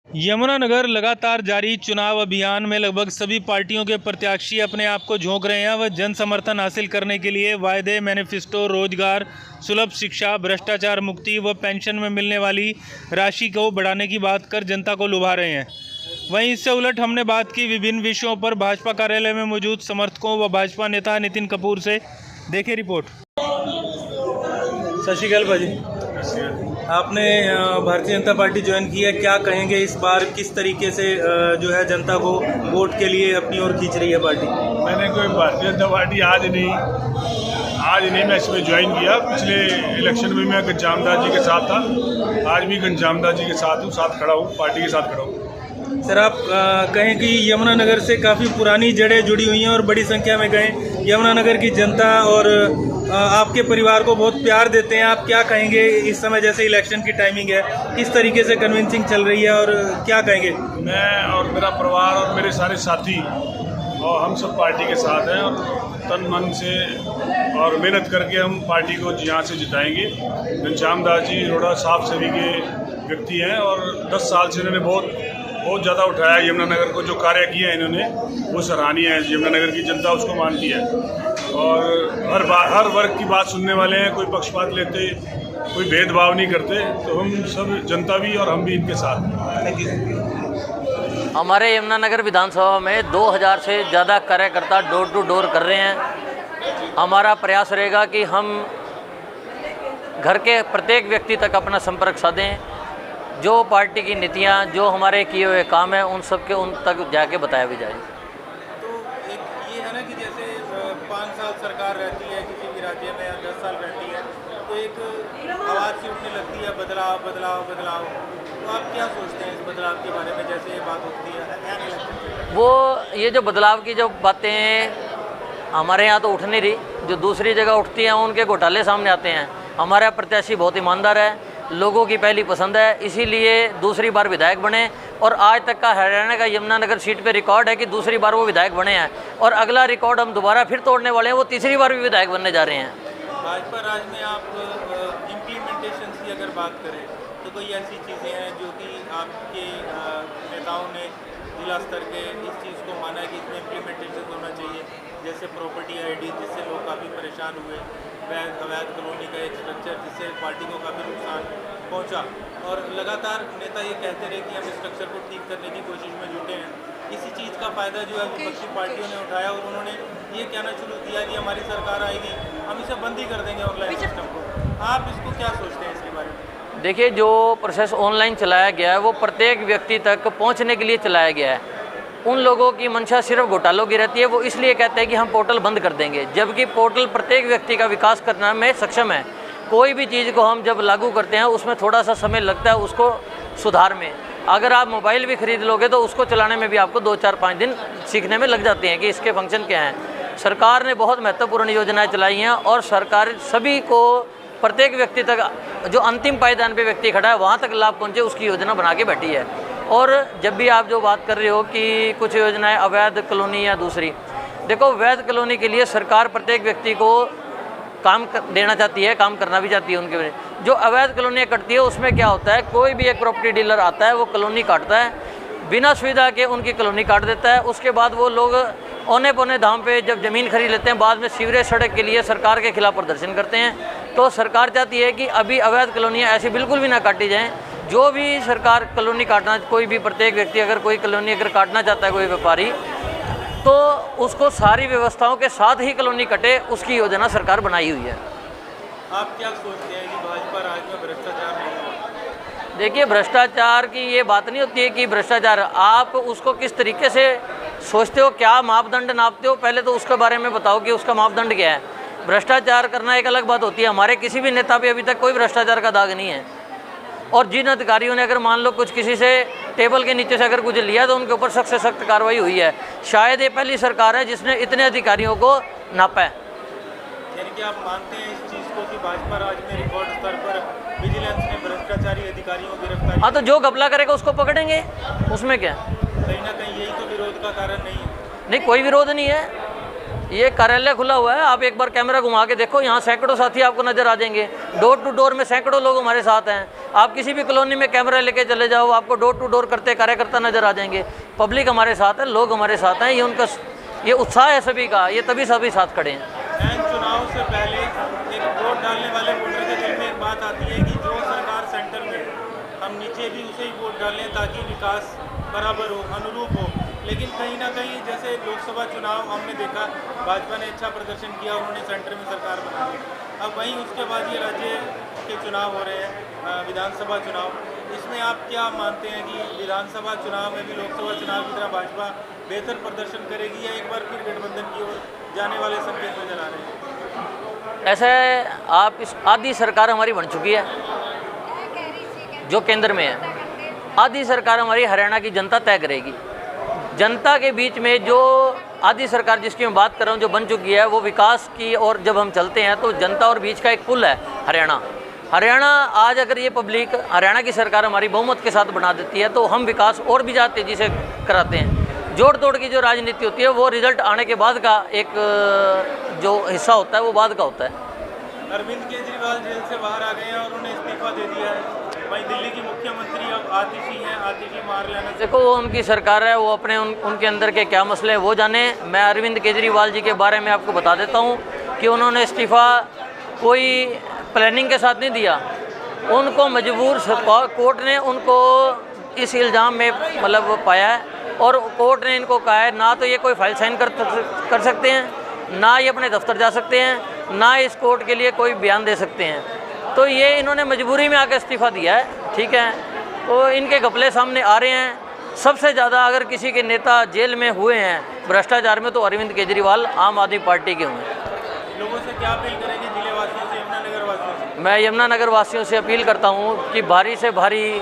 यमुनानगर लगातार जारी चुनाव अभियान में लगभग सभी पार्टियों के प्रत्याशी अपने आप को झोंक रहे हैं व जन समर्थन हासिल करने के लिए वायदे, मैनिफेस्टो, रोजगार, सुलभ शिक्षा, भ्रष्टाचार मुक्ति व पेंशन में मिलने वाली राशि को बढ़ाने की बात कर जनता को लुभा रहे हैं। वहीं इससे उलट हमने बात की विभिन्न विषयों पर भाजपा कार्यालय में मौजूद समर्थकों व भाजपा नेता नितिन कपूर से। देखें रिपोर्ट। सत श्री अकाल भाजी, आपने भारतीय जनता पार्टी ज्वाइन की है, क्या कहेंगे इस बार किस तरीके से जो है जनता को वोट के लिए अपनी ओर खींच रही है पार्टी? मैंने कोई भारतीय जनता पार्टी आज नहीं मैं इसमें ज्वाइन किया। पिछले इलेक्शन में मैं घनश्यामदास जी के साथ था, आज भी घनश्यामदास जी के साथ हूँ, साथ खड़ा हूँ, पार्टी के साथ खड़ा हूँ। सर, आप कहें कि यमुनानगर से काफ़ी पुरानी जड़ें जुड़ी हुई हैं और बड़ी संख्या में गए यमुनानगर की जनता और आपके परिवार को बहुत प्यार देते हैं, आप क्या कहेंगे इस समय जैसे इलेक्शन की टाइमिंग है, किस तरीके से कन्विंसिंग चल रही है और क्या कहेंगे? मैं और मेरा परिवार और मेरे सारे साथी और हम सब पार्टी के साथ हैं और तन मन से और मेहनत करके हम पार्टी को यहाँ से जिताएंगे। घनश्यामदास जी रोड़ा साफ सभी के व्यक्ति हैं और 10 साल से इन्होंने बहुत ज़्यादा उठाया यमुनानगर को। जो कार्य किए हैं इन्होंने वो सराहनीय है, यमुनानगर की जनता उसको मानती है और हर वर्ग की बात सुनने वाले हैं, कोई पक्षपात लेते, कोई भेदभाव नहीं करते। तो हम सब जनता भी और हम भी इनके साथ। हमारे यमुनानगर विधानसभा में 2000 से ज़्यादा कार्यकर्ता डोर टू डोर कर रहे हैं। हमारा प्रयास रहेगा कि हम घर के प्रत्येक व्यक्ति तक अपना संपर्क साधें, जो पार्टी की नीतियाँ, जो हमारे किए हुए काम हैं उन सब के उन तक जाके बताया भी जाए। तो एक ये है ना कि जैसे 5 साल सरकार रहती है किसी भी राज्य में या 10 साल रहती है तो एक आवाज़ सी उठने लगती है बदलाव बदलाव बदलाव। तो आप क्या सोचते हैं इस बदलाव के बारे में जैसे ये बात उठती है? वो ये जो बदलाव की जो बातें हमारे यहाँ तो उठ नहीं रही, जो दूसरी जगह उठती हैं उनके घोटाले सामने आते हैं। हमारा प्रत्याशी बहुत ईमानदार है, लोगों की पहली पसंद है, इसीलिए दूसरी बार विधायक बने और आज तक का हरियाणा का यमुनानगर सीट पे रिकॉर्ड है कि दूसरी बार वो विधायक बने हैं और अगला रिकॉर्ड हम दोबारा फिर तोड़ने वाले हैं, वो तीसरी बार भी विधायक बनने जा रहे हैं। भाजपा राज में आप इम्प्लीमेंटेशन की अगर बात करें तो कोई ऐसी चीज़ें हैं जो कि आपके नेताओं ने जिला स्तर के इस चीज़ को माना है कि इसमें इम्प्लीमेंटेशन होना चाहिए, जैसे प्रॉपर्टी आईडी जिससे लोग काफ़ी परेशान हुए, अवैध कॉलोनी का एक स्ट्रक्चर जिससे पार्टी को काफ़ी नुकसान पहुंचा और लगातार नेता ये कहते रहे कि हम स्ट्रक्चर को ठीक करने की कोशिश में जुटे हैं। इसी चीज़ का फ़ायदा जो है विपक्षी पार्टियों ने उठाया और उन्होंने ये कहना शुरू किया कि हमारी सरकार आएगी हम इसे बंद ही कर देंगे ऑनलाइन सिस्टम को। आप इसको क्या सोचते हैं इसके बारे में? देखिए, जो प्रोसेस ऑनलाइन चलाया गया है वो प्रत्येक व्यक्ति तक पहुँचने के लिए चलाया गया है। उन लोगों की मंशा सिर्फ घोटालों की रहती है, वो इसलिए कहते हैं कि हम पोर्टल बंद कर देंगे, जबकि पोर्टल प्रत्येक व्यक्ति का विकास करने में सक्षम है। कोई भी चीज़ को हम जब लागू करते हैं उसमें थोड़ा सा समय लगता है उसको सुधार में। अगर आप मोबाइल भी खरीद लोगे तो उसको चलाने में भी आपको 2, 4, 5 दिन सीखने में लग जाते हैं कि इसके फंक्शन क्या हैं। सरकार ने बहुत महत्वपूर्ण योजनाएँ चलाई हैं और सरकार सभी को, प्रत्येक व्यक्ति तक, जो अंतिम पायदान पे व्यक्ति खड़ा है वहाँ तक लाभ पहुँचे उसकी योजना बना के बैठी है। और जब भी आप जो बात कर रहे हो कि कुछ योजनाएं अवैध कॉलोनी या दूसरी, देखो अवैध कॉलोनी के लिए सरकार प्रत्येक व्यक्ति को काम देना चाहती है, काम करना भी चाहती है उनके लिए। जो अवैध कॉलोनियाँ कटती है उसमें क्या होता है, कोई भी एक प्रॉपर्टी डीलर आता है, वो कॉलोनी काटता है, बिना सुविधा के उनकी कॉलोनी काट देता है। उसके बाद वो लोग औने पौने दाम पे जब ज़मीन खरीद लेते हैं, बाद में सीवरेज सड़क के लिए सरकार के खिलाफ प्रदर्शन करते हैं। तो सरकार चाहती है कि अभी अवैध कॉलोनियाँ ऐसी बिल्कुल भी ना काटी जाएँ। जो भी सरकार कॉलोनी काटना, कोई भी प्रत्येक व्यक्ति अगर कोई कॉलोनी अगर काटना चाहता है, कोई व्यापारी, तो उसको सारी व्यवस्थाओं के साथ ही कॉलोनी कटे, उसकी योजना सरकार बनाई हुई है। आप क्या सोचते हैं कि भाजपा राज में भ्रष्टाचार नहीं है? देखिए, भ्रष्टाचार की ये बात नहीं होती है कि भ्रष्टाचार, आप उसको किस तरीके से सोचते हो, क्या मापदंड नापते हो, पहले तो उसके बारे में बताओ कि उसका मापदंड क्या है। भ्रष्टाचार करना एक अलग बात होती है। हमारे किसी भी नेता पे अभी तक कोई भ्रष्टाचार का दाग नहीं है और जिन अधिकारियों ने अगर मान लो कुछ किसी से टेबल के नीचे से अगर कुछ लिया तो उनके ऊपर सख्त से सख्त कार्रवाई हुई है। शायद ये पहली सरकार है जिसने इतने अधिकारियों को नापा है। यानी कि आप मानते हैं इस चीज़ को कि भाजपा राज में रिकॉर्ड स्तर पर विजिलेंस ने भ्रष्टाचारी अधिकारियों की गिरफ्तारी? हाँ, तो जो घपला करेगा उसको पकड़ेंगे, उसमें क्या? कहीं ना कहीं यही तो विरोध का कारण नहीं है? नहीं, कोई विरोध नहीं है। ये कार्यालय खुला हुआ है, आप एक बार कैमरा घुमा के देखो, यहाँ सैकड़ों साथी आपको नज़र आ जाएंगे। डोर टू डोर में सैकड़ों लोग हमारे साथ हैं। आप किसी भी कॉलोनी में कैमरा लेके चले जाओ, आपको डोर टू डोर करते कार्यकर्ता नज़र आ जाएंगे। पब्लिक हमारे साथ है, लोग हमारे साथ हैं, ये उनका ये उत्साह है सभी का, ये तभी सभी साथ खड़े हैं। चुनाव से पहले एक वोट डालने वाले वोटर के दिल में एक बात आती है कि जो सरकार सेंटर में, हम नीचे भी उसे ही वोट डालें ताकि विकास बराबर हो, अनुरूप हो। लेकिन कहीं ना कहीं जैसे लोकसभा चुनाव हमने देखा, भाजपा ने अच्छा प्रदर्शन किया, उन्होंने सेंटर में सरकार बनाई। अब वहीं उसके बाद ये राज्य के चुनाव हो रहे हैं, विधानसभा चुनाव, इसमें आप क्या मानते हैं कि विधानसभा चुनाव में भी लोकसभा चुनाव की तरह भाजपा बेहतर प्रदर्शन करेगी या एक बार फिर गठबंधन की ओर जाने वाले संकेत नजर आ रहे हैं? ऐसे आप इस आधी सरकार हमारी बन चुकी है जो केंद्र में है, आधी सरकार हमारी हरियाणा की जनता तय करेगी। जनता के बीच में जो आधी सरकार जिसकी मैं बात कर रहा हूँ जो बन चुकी है, वो विकास की और जब हम चलते हैं तो जनता और बीच का एक पुल है हरियाणा। आज अगर ये पब्लिक हरियाणा की सरकार हमारी बहुमत के साथ बना देती है तो हम विकास और भी ज़्यादा तेज़ी से कराते हैं। जोड़ तोड़ की जो राजनीति होती है वो रिजल्ट आने के बाद का एक जो हिस्सा होता है वो बाद का होता है। अरविंद केजरीवाल जेल से बाहर आ गए हैं और उन्होंने इस्तीफा दे दिया है। वहीं दिल्ली की मुख्यमंत्री अब आतिशी हैं, आतिशी मार लेना। देखो वो उनकी सरकार है, वो अपने उनके अंदर के क्या मसले हैं वो जाने। मैं अरविंद केजरीवाल जी के बारे में आपको बता देता हूँ कि उन्होंने इस्तीफा कोई प्लानिंग के साथ नहीं दिया, उनको मजबूर कोर्ट ने उनको इस इल्ज़ाम में मतलब पाया है और कोर्ट ने इनको कहा है ना तो ये कोई फाइल साइन कर सकते हैं, ना ये अपने दफ्तर जा सकते हैं, ना इस कोर्ट के लिए कोई बयान दे सकते हैं। तो ये इन्होंने मजबूरी में आकर इस्तीफ़ा दिया है, ठीक है। तो इनके घपले सामने आ रहे हैं। सबसे ज़्यादा अगर किसी के नेता जेल में हुए हैं भ्रष्टाचार में तो अरविंद केजरीवाल आम आदमी पार्टी के हुए हैं। लोगों से क्या अपील करेंगे, जिले वासियों से, यमुनानगर वासियों से? मैं यमुनानगर वासियों से अपील करता हूँ कि भारी से भारी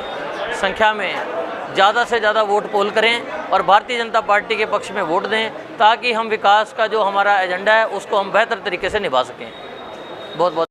संख्या में ज़्यादा से ज़्यादा वोट पोल करें और भारतीय जनता पार्टी के पक्ष में वोट दें ताकि हम विकास का जो हमारा एजेंडा है उसको हम बेहतर तरीके से निभा सकें। बहुत बहुत